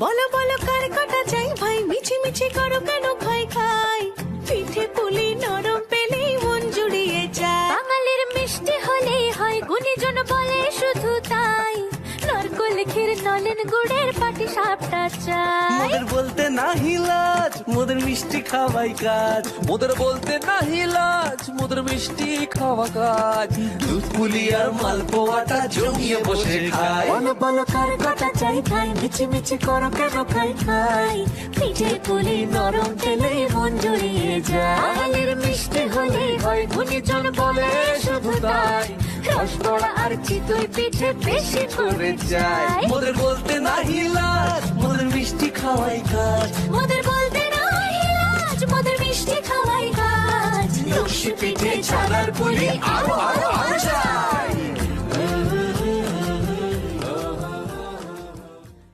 বলো বলো কার কাটা চাই ভাই, মিছি মিছি করো কেন খাই খাই, পিঠে পুলি নরম পেলেই মন জুড়িয়ে যায়। বাঙালির মিষ্টি হলেই হয়, গুণীজন বলে শুধু তাই, নরকোল ক্ষীর নলেন গুড়ের পাটি সাপটা চাই। মোদের বলতে নাহি লাজ, মোদের মিষ্টি খাওয়াই কাজ। মোদের বলতে নাহি লাজ, মোদের মিষ্টি খাওয়া কাজ। দুধ পুলি আর মালপোয়াটা জমিয়ে বসে খায়। বলো বলো কার কাটা চাই ভাই, মিছি মিছি করো কেন খাই খাই, পিঠে পুলি নরম পেলেই মন জুড়িয়ে যায়। বাঙালির মিষ্টি হলেই হয়, গুণীজন বলে শুধু তাই, রসগোল্লা আর চিতই পিঠে বেশি করে চাই। মোদের বলতে নাহি লাজ, মোদের মিষ্টি খাওয়াই কাজ। মোদের বলতে নাই লাজ, মোদের মিষ্টি খাওয়াই কাজ। লস্যি পিঠে ছানার পুলি আরো আরো আরো